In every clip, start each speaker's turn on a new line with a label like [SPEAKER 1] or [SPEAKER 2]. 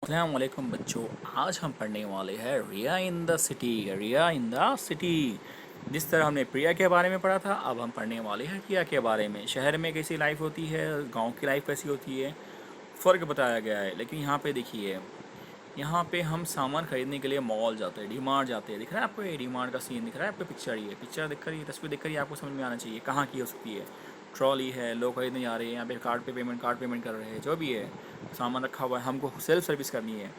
[SPEAKER 1] अस्सलाम वालेकुम बच्चों। आज हम पढ़ने वाले हैं Riya in the city. Riya in the city. जिस तरह हमने प्रिया के बारे में पढ़ा था, अब हम पढ़ने वाले हैं रिया के बारे में। शहर में कैसी लाइफ होती है, गांव की लाइफ कैसी होती है, फ़र्क बताया गया है। लेकिन यहाँ पे देखिए, यहाँ पे हम सामान खरीदने के लिए मॉल जाते हैं, डी मार्ट जाते हैं। दिख रहा है आपको ये डी मार्ट का सीन? दिख रहा है आपको पिक्चर? ये पिक्चर देखकर, ये तस्वीर देखकर ही आपको समझ में आना चाहिए कहाँ की हो सकती है। ट्रॉली है, लोग खरीदने जा रहे हैं, यहाँ पे कार्ड पेमेंट कर रहे हैं, जो भी है सामान रखा हुआ है, हमको सेल्फ सर्विस करनी है।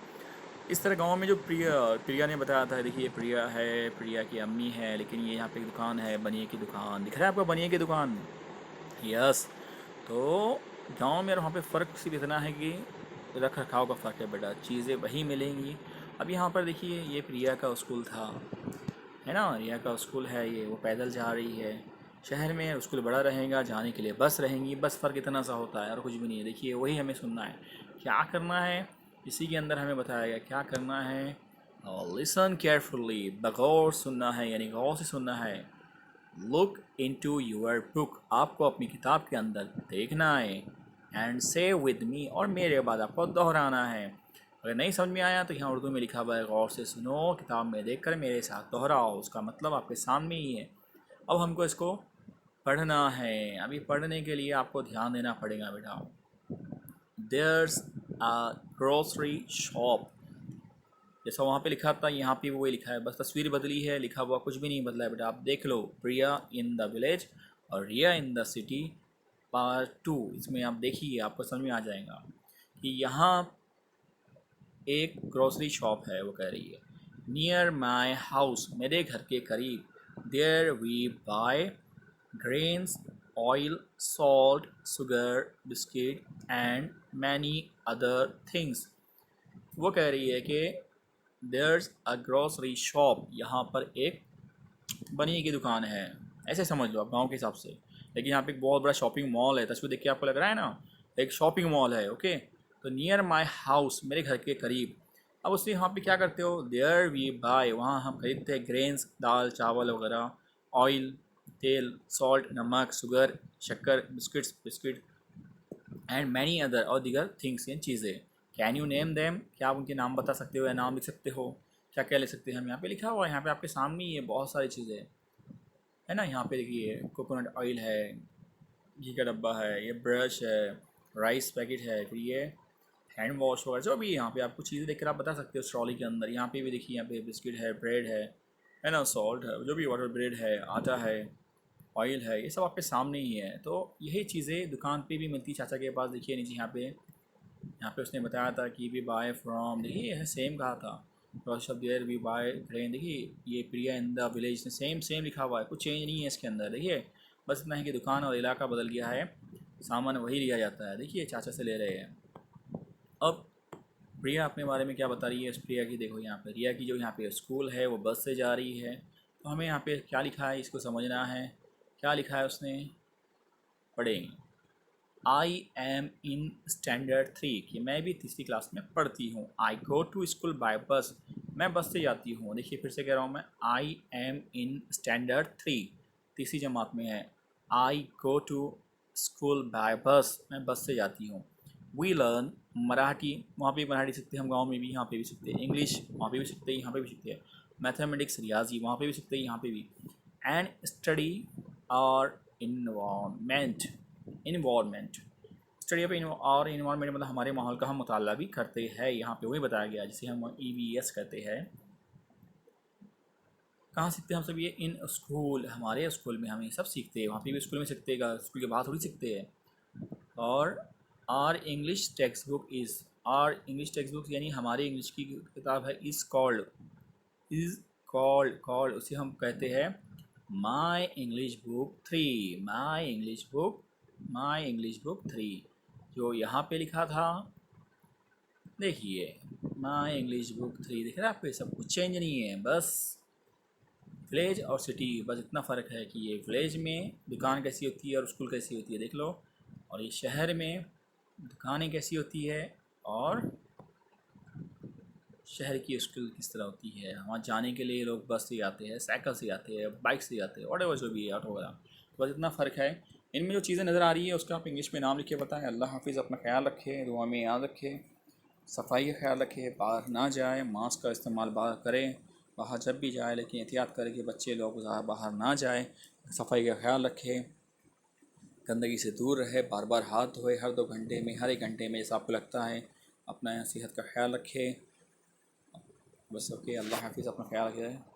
[SPEAKER 1] इस तरह गांव में जो प्रिया प्रिया ने बताया था, देखिए प्रिया है, प्रिया की अम्मी है, लेकिन ये यहाँ पे एक दुकान है, बनिए की दुकान। दिख रहा है आपको बनिए की दुकान? यस। तो गांव में और वहाँ पे फ़र्क सिर्फ इतना है कि रख रखाव का फ़र्क है बेटा, चीज़ें वही मिलेंगी। अब यहाँ पर देखिए, ये प्रिया का स्कूल था, है ना? रिया का स्कूल है, ये वो पैदल जा रही है। शहर में स्कूल बड़ा रहेगा, जाने के लिए बस रहेंगी, बस फ़र्क इतना सा होता है और कुछ भी नहीं है। देखिए वही हमें सुनना है, क्या करना है इसी के अंदर हमें बताया गया क्या करना है। लिसन केयरफुली, बगौर सुनना है, यानी गौर से सुनना है। लुक इनटू योर बुक, आपको अपनी किताब के अंदर देखना है। एंड से विद मी, और मेरे बाद आपको दोहराना है। अगर नहीं समझ में आया तो यहाँ उर्दू में लिखा हुआ है, गौर से सुनो, किताब में देखकर मेरे साथ दोहराओ। उसका मतलब आपके सामने ही है। अब हमको इसको पढ़ना है। अभी पढ़ने के लिए आपको ध्यान देना पड़ेगा बेटा। देयर्स अ ग्रोसरी शॉप, जैसा वहाँ पे लिखा था यहाँ पे वही लिखा है, बस तस्वीर बदली है, लिखा हुआ कुछ भी नहीं बदला है बेटा। आप देख लो, प्रिया इन द विलेज और रिया इन द सिटी पार्ट 2। इसमें आप देखिए, आपको समझ में आ जाएगा कि यहाँ एक ग्रोसरी शॉप है। वो कह रही है, नियर माई हाउस, मेरे घर के करीब। There we buy grains, oil, salt, sugar, biscuit and many other things. वो कह रही है कि देयर्स अ ग्रोसरी शॉप, यहाँ पर एक बनिए की दुकान है, ऐसे समझ लो आप गांव के हिसाब से। लेकिन यहाँ पे एक बहुत बड़ा शॉपिंग मॉल है, तस्वीर देख के आपको लग रहा है ना, एक शॉपिंग मॉल है। ओके, तो नियर माई हाउस, मेरे घर के करीब। अब उससे यहाँ पे क्या करते हो, देयर वी बाय, वहाँ हम खरीदते हैं ग्रेन्स, दाल चावल वगैरह, ऑयल तेल, सॉल्ट नमक, शुगर शक्कर, बिस्किट एंड मैनी अदर, और दीगर थिंग्स यानी चीज़ें। कैन यू नेम देम, क्या आप उनके नाम बता सकते हो या नाम लिख सकते हो? क्या क्या लिख सकते हैं हम? यहाँ पे लिखा हुआ है, यहाँ पे आपके सामने ही है, बहुत सारी चीज़ें है ना। यहाँ पे देखिए, कोकोनट ऑयल है, घी का डब्बा है, ये ब्रश है, राइस पैकेट है, फिर ये हैंड वॉश वगैरह, जो भी यहाँ पे आपको चीज़ें देखकर आप बता सकते हो उस ट्रॉली के अंदर। यहाँ पे भी देखिए, यहाँ पे बिस्किट है, ब्रेड है ना, सॉल्ट है, जो भी वाटर, ब्रेड है, आटा है, ऑयल है, ये सब आपके सामने ही है। तो यही चीज़ें दुकान पे भी मिलती है चाचा के पास। देखिए नीचे यहाँ पे उसने बताया था कि वी बाय फ्रॉम, देखिए यह सेम कहा था, शब्द देयर वी बाय ग्रेन। देखिए ये प्रिया इन द विलेज ने सेम सेम लिखा हुआ है, कुछ चेंज नहीं है इसके अंदर। देखिए बस इतना है कि दुकान और इलाका बदल गया है, सामान वही लिया जाता है। देखिए चाचा से ले रहे हैं। अब प्रिया अपने बारे में क्या बता रही है, इस प्रिया की देखो, यहाँ पे रिया की जो यहाँ पे स्कूल है वो बस से जा रही है। तो हमें यहाँ पे क्या लिखा है इसको समझना है। क्या लिखा है उसने, पढ़ेंगे। आई एम इन स्टैंडर्ड 3, कि मैं भी तीसरी क्लास में पढ़ती हूँ। आई गो टू स्कूल बाय बस, मैं बस से जाती हूँ। देखिए फिर से कह रहा हूँ मैं, आई एम इन स्टैंडर्ड 3, तीसरी जमात में है। आई गो टू स्कूल बाय बस, मैं बस से जाती हूँ। वी लर्न मराठी, वहाँ पे भी मराठी सीखते हैं हम, गाँव में भी, यहाँ पे भी सीखते हैं। इंग्लिश वहाँ पे भी सीखते हैं, यहाँ पे भी सीखते हैं। मैथमेटिक्स रियाजी वहाँ पे भी सीखते हैं, यहाँ पे भी। एंड स्टडी और इन्वायरमेंट, स्टडी पे और इन्वायरमेंट मतलब हमारे माहौल का हम मुताला भी करते हैं। यहाँ पे वही बताया गया जिसे हम EVS कहते हैं। कहाँ सीखते हैं हम सब ये? इन स्कूल, हमारे स्कूल में हम ये सब सीखते हैं। वहाँ पे भी स्कूल में सीखते हैं, स्कूल के बाद थोड़ी सीखते हैं। और our English text book is, our English text book यानी हमारी इंग्लिश की किताब है, इज़ कॉल्ड, उसे हम कहते हैं my English book 3, my English book 3। जो यहाँ पे लिखा था, देखिए माई इंग्लिश बुक 3, दिख रहा है आपको? सब कुछ चेंज नहीं है, बस विलेज और सिटी, बस इतना फ़र्क है कि ये विलेज में दुकान कैसी होती है और स्कूल कैसी होती है, देख लो। और ये शहर में दुकानें कैसी होती है और शहर की स्कूल किस तरह होती है। वहाँ जाने के लिए लोग बस से जाते हैं, साइकिल से जाते हैं, बाइक से जाते हैं, और जो भी है, ऑटो वगैरह। तो बस इतना फ़र्क है। इनमें जो चीज़ें नज़र आ रही है उसका आप इंग्लिश में नाम लिख के बताएं। अल्लाह हाफिज़, अपना ख्याल रखें, दुआ में याद रखें। सफाई का ख्याल रखें, बाहर ना जाए, मास्क का इस्तेमाल बाहर करें, बाहर जब भी जाए लेकिन एहतियात करें कि बच्चे लोग बाहर ना जाए, सफाई का ख्याल रखें, गंदगी से दूर रहे, बार बार हाथ धोए हर 2 घंटे में, हर 1 घंटे में जैसा आपको लगता है। अपना सेहत का ख्याल रखें। बस ओके, अल्लाह हाफिज़, अपना ख्याल रखें।